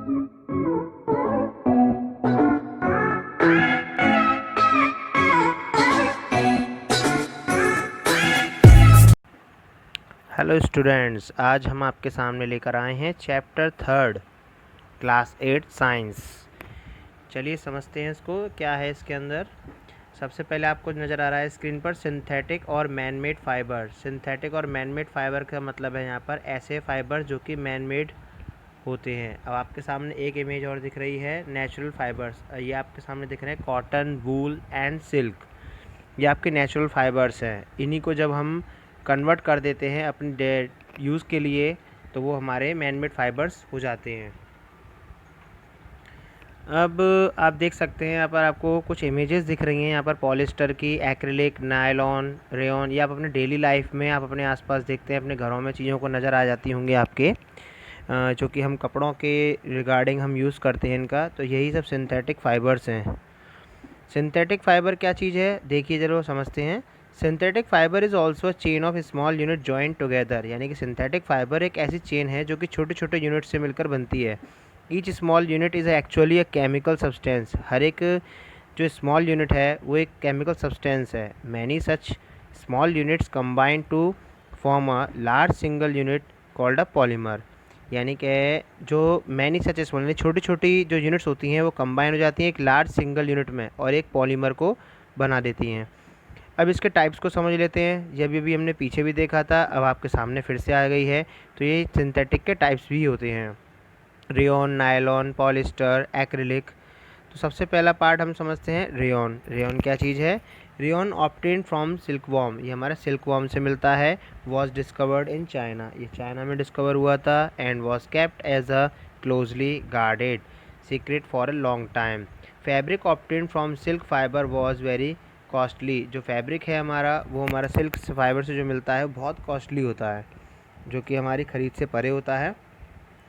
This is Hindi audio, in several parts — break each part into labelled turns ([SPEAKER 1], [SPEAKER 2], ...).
[SPEAKER 1] हेलो स्टूडेंट्स, आज हम आपके सामने लेकर आए हैं चैप्टर 3 क्लास 8 साइंस। चलिए समझते हैं इसको, क्या है इसके अंदर। सबसे पहले आपको नज़र आ रहा है स्क्रीन पर सिंथेटिक और मैन मेड फाइबर। सिंथेटिक और मैन मेड फाइबर का मतलब है यहाँ पर ऐसे फाइबर जो कि मैन मेड होते हैं। अब आपके सामने एक इमेज और दिख रही है नेचुरल फाइबर्स। ये आपके सामने दिख रहे हैं कॉटन, वूल एंड सिल्क। ये आपके नेचुरल फाइबर्स हैं। इन्हीं को जब हम कन्वर्ट कर देते हैं अपने यूज़ के लिए तो वो हमारे मैन मेड फाइबर्स हो जाते हैं। अब आप देख सकते हैं यहाँ पर आपको कुछ इमेजेस दिख रही हैं यहाँ पर पॉलिस्टर की, एक्रिलिक, नायलॉन, रेयॉन। ये आप अपने डेली लाइफ में आप अपने आसपास देखते हैं, अपने घरों में चीज़ों को नज़र आ जाती होंगी आपके, जो कि हम कपड़ों के रिगार्डिंग हम यूज़ करते हैं इनका। तो यही सब सिंथेटिक फाइबर्स हैं। सिंथेटिक फाइबर क्या चीज़ है, देखिए जरूर समझते हैं। Synthetic fibre is also chain of small unit joint together. यानी कि सिंथेटिक फाइबर एक ऐसी चेन है जो कि छोटे छोटे यूनिट से मिलकर बनती है। Each small unit is actually a chemical substance. हर एक जो स्मॉल यूनिट है वो एक केमिकल सब्सटेंस है। Many such small units combine to form a large single unit called a polymer. यानी कि जो मैनी सच स्मॉल, छोटी छोटी जो यूनिट्स होती हैं वो कंबाइन हो जाती हैं एक लार्ज सिंगल यूनिट में और एक पॉलीमर को बना देती हैं। अब इसके टाइप्स को समझ लेते हैं। ये भी हमने पीछे भी देखा था, अब आपके सामने फिर से आ गई है। तो ये सिंथेटिक के टाइप्स भी होते हैं, रेयॉन, नायलॉन, पॉलिस्टर, एक्रिलिक। तो सबसे पहला पार्ट हम समझते हैं रेयॉन। रेयॉन क्या चीज़ है? Rayon obtain from silkworm. ये हमारा सिल्कवॉर्म से मिलता है। Was discovered in China. ये चाइना में डिस्कवर हुआ था। And was kept as a closely guarded secret for a long time. Fabric obtain from silk fibre was very costly. जो फैब्रिक है हमारा वो हमारा सिल्क फाइबर से जो मिलता है वो बहुत कॉस्टली होता है, जो कि हमारी ख़रीद से परे होता है।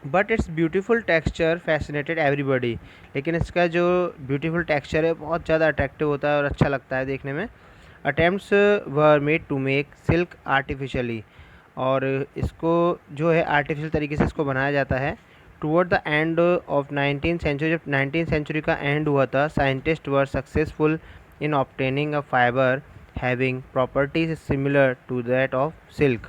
[SPEAKER 1] But it's beautiful texture fascinated everybody. लेकिन इसका जो ब्यूटीफुल टेक्सचर है बहुत ज़्यादा अट्रैक्टिव होता है और अच्छा लगता है देखने में। Attempts were made to make silk artificially. और इसको जो है आर्टिफिशियल तरीके से इसको बनाया जाता है। Toward the end of 19th century, जब 19th सेंचुरी का एंड हुआ था, scientist were successful in obtaining a fibre having properties similar to that of silk.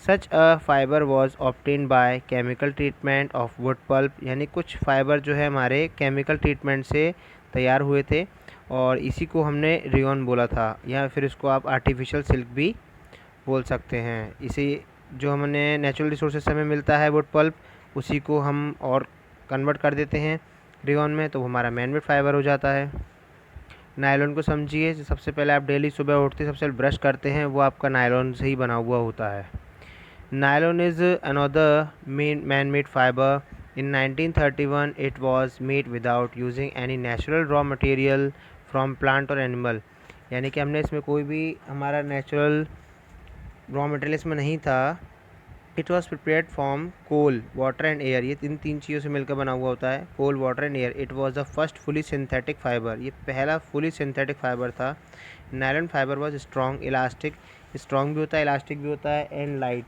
[SPEAKER 1] Such a fibre was obtain by chemical treatment of wood pulp. यानी कुछ फाइबर जो है हमारे केमिकल ट्रीटमेंट से तैयार हुए थे और इसी को हमने रेयॉन बोला था, या फिर इसको आप आर्टिफिशियल सिल्क भी बोल सकते हैं। इसी जो हमने नेचुरल रिसोर्सेज से हमें मिलता है वुड पल्प, उसी को हम और कन्वर्ट कर देते हैं रेयॉन में, तो हमारा मैन मेड फाइबर हो जाता है। नायलॉन को समझिए, सबसे पहले आप डेली सुबह उठते सबसे पहले ब्रश करते हैं वो आपका नायलॉन से ही बना हुआ होता है। Nylon is another man-made fiber. In 1931, it was made without using any natural raw material from plant or animal. यानी कि हमने इसमें कोई भी हमारा नेचुरल रॉ मटेरियल इसमें नहीं था। It was prepared from coal, water and air. ये तीन चीज़ों से मिलकर बना हुआ होता है, coal, water and air. It was the first fully synthetic fibre. ये पहला फुली सिंथेटिक फाइबर था। Nylon fibre was strong, elastic. Strong भी होता है, इलास्टिक भी होता है, एंड लाइट,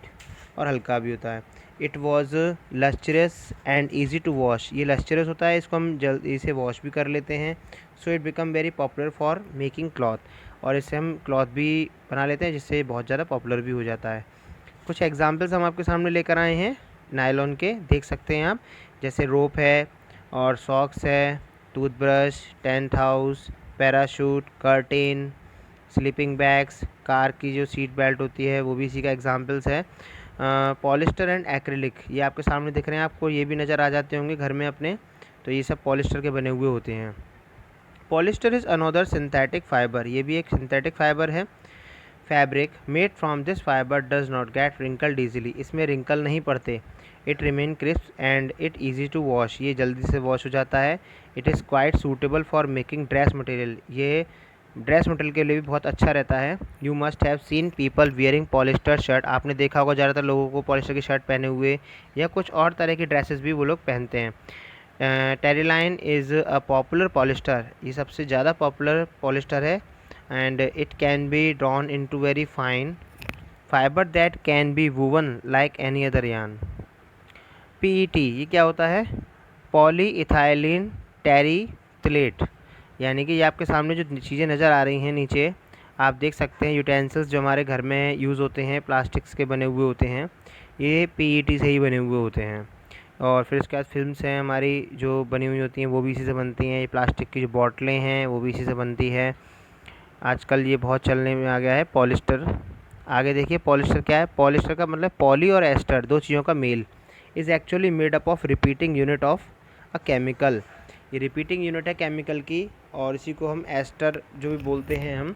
[SPEAKER 1] और हल्का भी होता है। It was lustrous and easy to wash. ये लस्चरस होता है, इसको हम जल्दी से वॉश भी कर लेते हैं। So it become very popular for making cloth. और इससे हम क्लॉथ भी बना लेते हैं जिससे बहुत ज़्यादा पॉपुलर भी हो जाता है। कुछ एग्जांपल्स हम आपके सामने लेकर आए हैं नायलॉन के, देख सकते हैं आप, जैसे रोप है और सॉक्स है, toothbrush, tent house, parachute, curtain, sleeping bags, car की जो सीट बेल्ट होती है वो भी इसी का एग्जांपल्स है। पॉलिस्टर एंड एक्रिलिक, ये आपके सामने दिख रहे हैं, आपको ये भी नज़र आ जाते होंगे घर में अपने। तो ये सब पॉलिस्टर के बने हुए होते हैं। Polyester is another synthetic fibre. ये भी एक सिंथेटिक फाइबर है। Fabric made from this fibre does not get wrinkled easily. इसमें रिंकल नहीं पड़ते। It remain crisp and it easy to wash. ये जल्दी से वॉश हो जाता है। It is quite suitable for making dress material. ये ड्रेस मटेरियल के लिए भी बहुत अच्छा रहता है। You must have seen people wearing polyester shirt. आपने देखा होगा ज़्यादातर लोगों को पॉलिस्टर की शर्ट पहने हुए, या कुछ और तरह की ड्रेसेस भी वो लोग पहनते हैं। टेरिलाइन इज़ अ पॉपुलर पॉलिस्टर। ये सबसे ज़्यादा पॉपुलर पॉलिस्टर है। And it can be drawn into very fine fibre that can be woven like any other yarn. PET, ये क्या होता है? पॉलीइथाइलिन टेरिथलेट, यानी कि ये आपके सामने जो चीज़ें नज़र आ रही हैं नीचे आप देख सकते हैं, यूटेंसिल्स जो हमारे घर में यूज़ होते हैं प्लास्टिक्स के बने हुए होते हैं, ये पीईटी से ही बने हुए होते हैं। और फिर उसके बाद फिल्म्स हैं हमारी जो बनी हुई होती हैं वो भी इसी से बनती हैं। ये प्लास्टिक की जो बॉटलें हैं वो भी इसी से बनती है। आजकल ये बहुत चलने में आ गया है पॉलिस्टर। आगे देखिए पॉलिस्टर क्या है। पॉलिस्टर का मतलब पॉली और एस्टर, दो चीज़ों का मेल, is actually made up of repeating unit of a chemical. ये रिपीटिंग यूनिट है केमिकल की, और इसी को हम एस्टर जो भी बोलते हैं हम।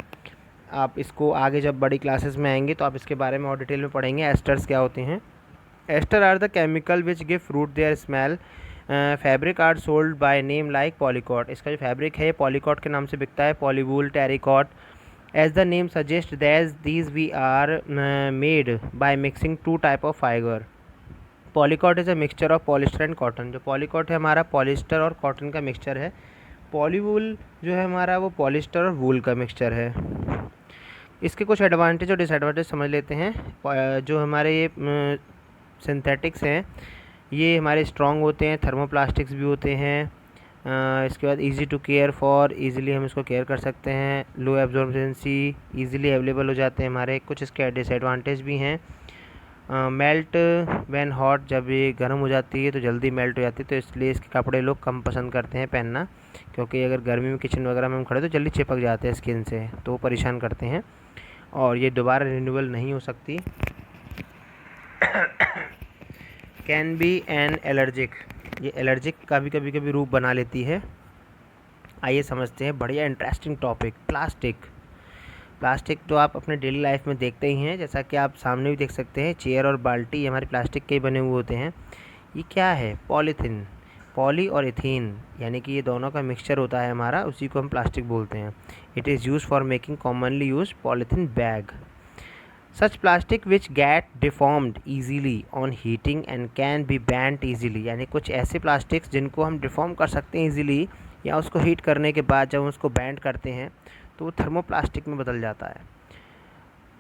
[SPEAKER 1] आप इसको आगे जब बड़ी क्लासेस में आएंगे तो आप इसके बारे में और डिटेल में पढ़ेंगे एस्टर्स क्या होते हैं। Ester are the chemical which give fruit their smell. Fabric are sold by name like polycot. इसका जो फैब्रिक है पॉलीकॉट के नाम से बिकता है, polywool, terricot. As the name suggest that these we are made by mixing two type of fibre. Polycot is a mixture of polyester and cotton. जो पॉलीकॉट है हमारा पॉलिस्टर और कॉटन का मिक्सचर है। पॉलीवूल जो है हमारा वो पॉलिस्टर और वूल का मिक्सचर है। इसके कुछ एडवांटेज और डिसएडवांटेज समझ लेते हैं। जो हमारे ये सिंथेटिक्स हैं ये हमारे स्ट्रॉन्ग होते हैं, थर्मोप्लास्टिक्स भी होते हैं। इसके बाद easy to care for, easily हम इसको केयर कर सकते हैं। लो एब्जॉर्बेंसी, इजीली अवेलेबल हो जाते हैं हमारे। कुछ इसके डिसएडवांटेज भी हैं। मेल्ट व्हेन हॉट, जब ये गर्म हो जाती है तो जल्दी मेल्ट हो जाती है, तो इसलिए इसके कपड़े लोग कम पसंद करते हैं पहनना, क्योंकि अगर गर्मी में किचन वगैरह में हम खड़े तो जल्दी चिपक जाते हैं स्किन से, तो वो परेशान करते हैं। और ये दोबारा रिन्यूएबल नहीं हो सकती। कैन बी एन एलर्जिक, ये एलर्जिक का भी कभी रूप बना लेती है। आइए समझते हैं बढ़िया इंटरेस्टिंग टॉपिक, प्लास्टिक। प्लास्टिक तो आप अपने डेली लाइफ में देखते ही हैं, जैसा कि आप सामने भी देख सकते हैं, चेयर और बाल्टी हमारे प्लास्टिक के ही बने हुए होते हैं। ये क्या है? पॉलीथीन, पॉली और इथीन, यानी कि ये दोनों का मिक्सचर होता है हमारा, उसी को हम प्लास्टिक बोलते हैं। It is use for making commonly use polythene bag. Such plastic which get deformed easily on heating and can be bent easily, यानी कुछ ऐसे प्लास्टिक्स जिनको हम डिफॉर्म कर सकते हैं ईजीली, या उसको हीट करने के बाद जब हम उसको बैंड करते हैं तो वो थर्मोप्लास्टिक में बदल जाता है,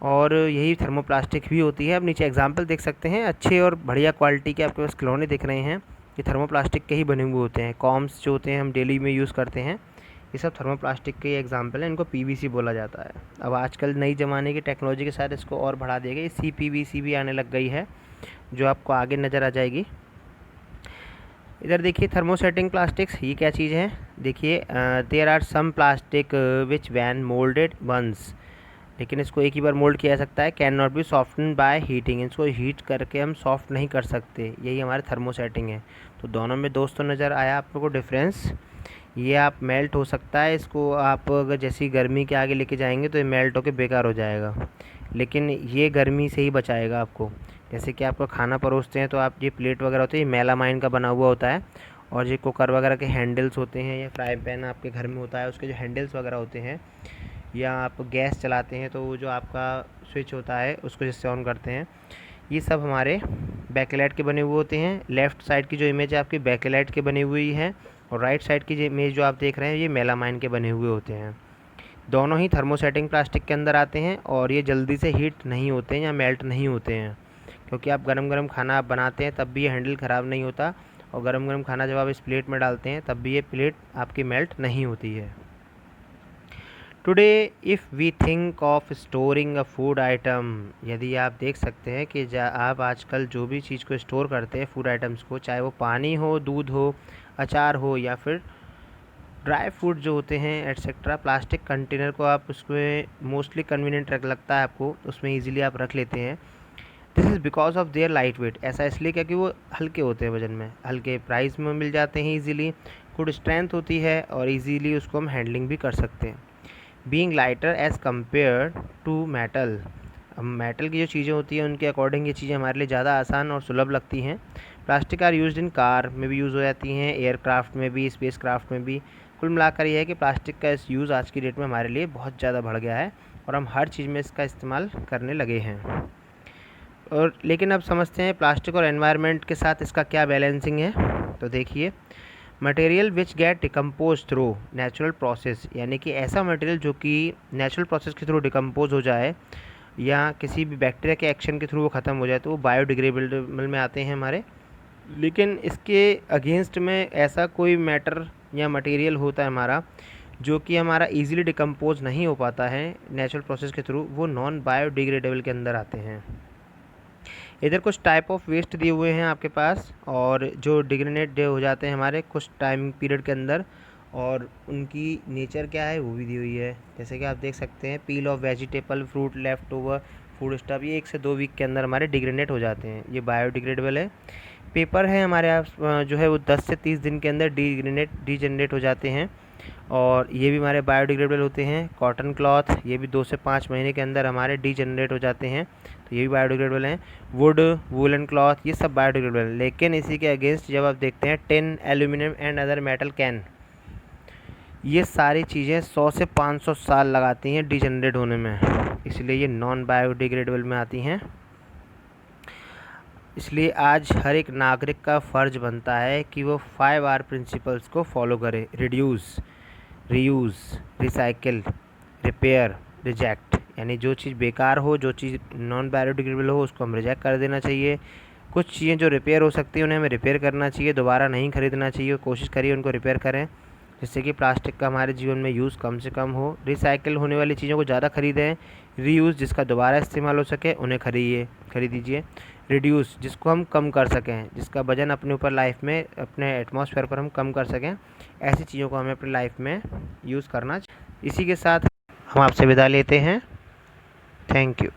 [SPEAKER 1] और यही थर्मोप्लास्टिक भी होती है। अब नीचे एग्जांपल देख सकते हैं, अच्छे और बढ़िया क्वालिटी के आपके पास खिलौने दिख रहे हैं, ये थर्मोप्लास्टिक के ही बने हुए होते हैं। कॉम्स जो होते हैं हम डेली में यूज़ करते हैं, ये सब थर्मोप्लास्टिक के एग्जांपल हैं, इनको पीवीसी बोला जाता है। अब आजकल नई ज़माने की टेक्नोलॉजी के साथ इसको और बढ़ा दिया गया, CPVC भी आने लग गई है, जो आपको आगे नज़र आ जाएगी। इधर देखिए थर्मोसेटिंग प्लास्टिक्स, ये क्या चीज़ है? देखिए there are some plastic which when moulded once, लेकिन इसको एक ही बार मोल्ड किया जा सकता है। Can not be soften by heating, इसको हीट करके हम सॉफ्ट नहीं कर सकते, यही हमारे थर्मोसेटिंग है। तो दोनों में दोस्तों नज़र आया आप लोगों को डिफरेंस। ये आप मेल्ट हो सकता है, इसको आप अगर जैसी गर्मी के आगे लेके जाएंगे तो ये मेल्ट होकर बेकार हो जाएगा, लेकिन ये गर्मी से ही बचाएगा आपको। जैसे कि आपको खाना परोसते हैं तो आप ये प्लेट वगैरह होते हैं, ये मेलामाइन का बना हुआ होता है, और ये कुकर वगैरह के हैंडल्स होते हैं, या फ्राई पैन आपके घर में होता है उसके जो हैंडल्स वगैरह होते हैं, या आप गैस चलाते हैं तो वो जो आपका स्विच होता है उसको जिससे ऑन करते हैं, ये सब हमारे बैकलाइट के बने हुए होते हैं। लेफ़्ट साइड की जो इमेज है आपकी बैकलाइट के बनी हुई है, और राइट साइड की जो इमेज जो आप देख रहे हैं ये मेलामाइन के बने हुए होते हैं। दोनों ही थर्मोसेटिंग प्लास्टिक के अंदर आते हैं, और ये जल्दी से हीट नहीं होते हैं या मेल्ट नहीं होते हैं, क्योंकि आप गरम गरम खाना आप बनाते हैं तब भी ये हैंडल ख़राब नहीं होता, और गरम गरम खाना जब आप इस प्लेट में डालते हैं तब भी ये प्लेट आपकी मेल्ट नहीं होती है। Today if we think of storing a food item, यदि आप देख सकते हैं कि आप आजकल जो भी चीज़ को स्टोर करते हैं फूड आइटम्स को, चाहे वो पानी हो, दूध हो, अचार हो, या फिर ड्राई फ्रूट जो होते हैं एट्सेट्रा, प्लास्टिक कंटेनर को आप उसमें मोस्टली कन्वीनियंट रख लगता है आपको, उसमें ईजिली आप रख लेते हैं। This is because of their light weight, ऐसा इसलिए क्योंकि वो हल्के होते हैं, वजन में हल्के, प्राइस में मिल जाते हैं ईजिली, गुड स्ट्रेंथ होती है, और ईजीली उसको हम हैंडलिंग भी कर सकते हैं। Being lighter as compare to metal, अब मेटल की जो चीज़ें होती हैं उनके अकॉर्डिंग ये चीज़ें हमारे लिए ज़्यादा आसान और सुलभ लगती हैं। Plastic are used in car में भी यूज़ हो जाती हैं, एयरक्राफ्ट में भी, स्पेस क्राफ्ट में भी। कुल मिलाकर यह है कि प्लास्टिक का इस यूज़ आज की डेट में हमारे लिए बहुत ज़्यादा बढ़ गया है, और हम हर चीज़ में इसका इस्तेमाल करने लगे हैं। और लेकिन अब समझते हैं प्लास्टिक और एनवायरनमेंट के साथ इसका क्या बैलेंसिंग है। तो देखिए, material which get decompose through natural process, यानी कि ऐसा मटेरियल जो कि नेचुरल प्रोसेस के थ्रू डिकम्पोज हो जाए, या किसी भी बैक्टीरिया के एक्शन के थ्रू वो ख़त्म हो जाए, तो वो बायोडिग्रेडेबल में आते हैं हमारे। लेकिन इसके अगेंस्ट में ऐसा कोई मैटर या मटेरियल होता है हमारा जो कि हमारा इजीली डिकम्पोज नहीं हो पाता है नेचुरल प्रोसेस के थ्रू, वो नॉन बायोडिग्रेडेबल के अंदर आते हैं। इधर कुछ टाइप ऑफ वेस्ट दिए हुए हैं आपके पास, और जो डिग्रेडेट हो जाते हैं हमारे कुछ टाइम पीरियड के अंदर, और उनकी नेचर क्या है वो भी दी हुई है। जैसे कि आप देख सकते हैं, पील of vegetable, fruit, left over food stuff, ये 1 से 2 वीक के अंदर हमारे डिग्रेडेट हो जाते हैं, ये बायोडिग्रेडेबल है। पेपर है हमारे यहाँ जो है वो 10 से 30 दिन के अंदर डीजनरेट हो जाते हैं, और ये भी हमारे बायोडिग्रेडेबल होते हैं। कॉटन क्लॉथ, ये भी 2 से 5 महीने के अंदर हमारे डीजनरेट हो जाते हैं, तो ये भी बायोडिग्रेडेबल हैं। वुड, वूलन क्लॉथ, ये सब बायोडिग्रेडेबल हैं। लेकिन इसी के अगेंस्ट जब आप देखते हैं tin, aluminium and other metal can, ये सारी चीज़ें 100 से 500 साल लगाती हैं डीजनरेट होने में, इसलिए ये नॉन बायोडिग्रेडेबल में आती हैं। इसलिए आज हर एक नागरिक का फ़र्ज़ बनता है कि वो 5R प्रिंसिपल्स को फॉलो करे: reduce, reuse, recycle, repair, reject. यानी जो चीज़ बेकार हो, जो चीज़ नॉन बायोडिग्रेडेबल हो, उसको हम रिजेक्ट कर देना चाहिए। कुछ चीज़ें जो रिपेयर हो सकती हैं उन्हें हमें रिपेयर करना चाहिए, दोबारा नहीं खरीदना चाहिए। कोशिश करिए उनको रिपेयर करें, जिससे कि प्लास्टिक का हमारे जीवन में यूज़ कम से कम हो। रिसाइकिल होने वाली चीज़ों को ज़्यादा खरीदें। रीयूज़, जिसका दोबारा इस्तेमाल हो सके उन्हें खरीदीजिए। रिड्यूस, जिसको हम कम कर सकें, जिसका वजन अपने ऊपर लाइफ में, अपने एटमॉस्फेयर पर हम कम कर सकें, ऐसी चीज़ों को हमें अपनी लाइफ में यूज़ करना चाहिए। इसी के साथ हम आपसे विदा लेते हैं। Thank you.